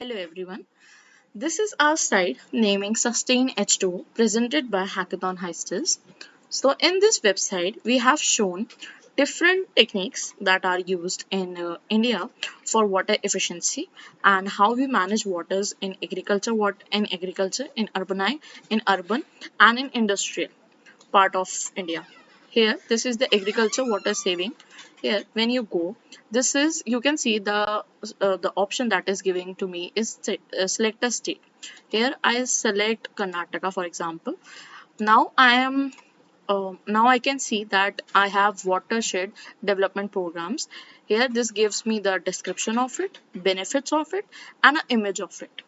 Hello everyone. This is our site naming Sustain H2 presented by Hackathon Heisters. So in this website we have shown different techniques that are used in India for water efficiency and how we manage waters in agriculture, in urban and in industrial part of India. Here, this is the agriculture water saving. Here, when you go, this is you can see the option that is giving to me is select a state. Here, I select Karnataka, for example. Now now I can see that I have watershed development programs. Here, this gives me the description of it, benefits of it, and an image of it.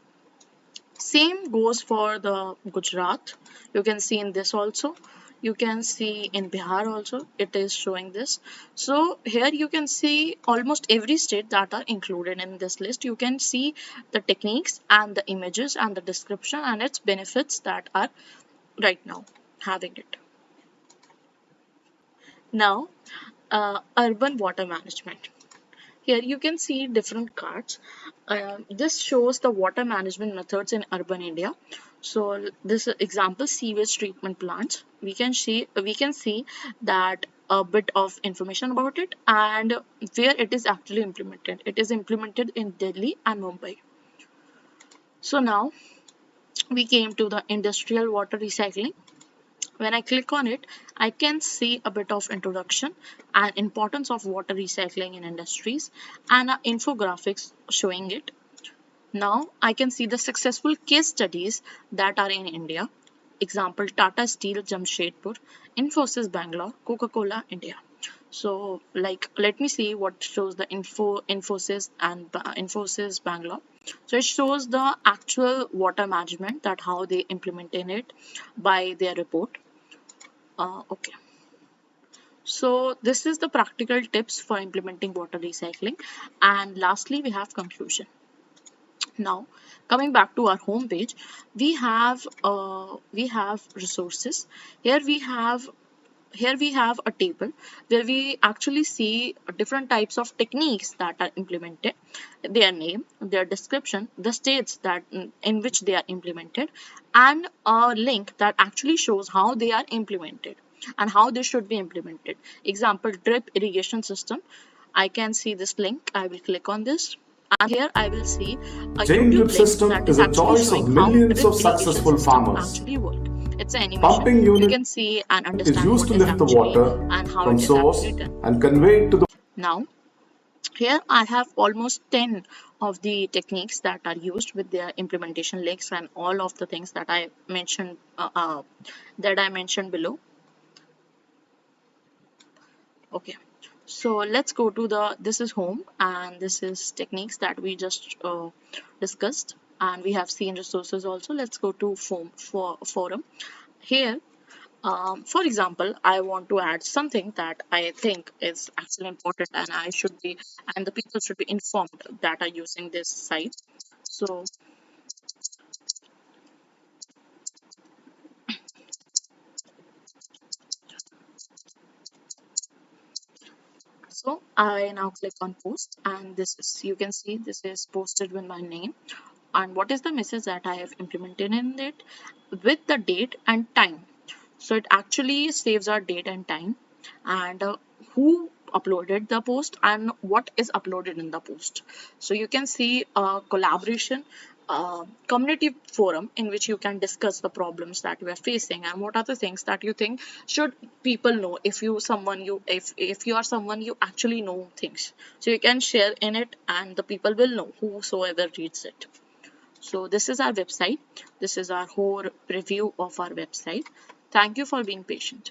Same goes for the Gujarat. You can see in this also. You can see in Bihar also. It is showing this. So here you can see almost every state that are included in this list. You can see the techniques and the images and the description and its benefits that are right now having it. Now, urban water management. Here you can see different cards. This shows the water management methods in urban India. So this example sewage treatment plants. We can see that a bit of information about it and where it is actually implemented. It is implemented in Delhi and Mumbai. So now we came to the industrial water recycling. When I click on it, I can see a bit of introduction and importance of water recycling in industries and infographics showing it. Now I can see the successful case studies that are in India. Example Tata Steel Jamshedpur, Infosys Bangalore, Coca-Cola India. So like let me see what shows the Infosys and Infosys Bangalore. So it shows the actual water management that how they implemented it by their report. Okay. So this is the practical tips for implementing water recycling. And lastly, we have conclusion. Now, coming back to our home page, we have resources. Here we have here we have a table where we actually see different types of techniques that are implemented, their name, their description, the states that in which they are implemented, and a link that actually shows how they are implemented and how they should be implemented. Example, drip irrigation system. I can see this link. I will click on this. And here I will see a Chain drip YouTube link system that is is a actually choice of showing how millions drip of irrigation successful system farmers. actually work. It's an Pumping animation. You unit can see and is understand used what to is lift the actually water and how from it is source actually done. and convey it to the Now, here I have almost 10 of the techniques that are used with their implementation links and all of the things that I mentioned below. Okay. So let's go to this is home and this is techniques that we just discussed and we have seen resources also. Let's go to forum. Here, for example, I want to add something that I think is actually important and the people should be informed that are using this site. So, so I now click on post and you can see this is posted with my name and what is the message that I have implemented in it with the date and time. So it actually saves our date and time and who uploaded the post and what is uploaded in the post. So you can see a collaboration community forum in which you can discuss the problems that you are facing and what are the things that you think should people know if you are someone you actually know things. So you can share in it and the people will know whosoever reads it. So this is our website. This is our whole preview of our website. Thank you for being patient.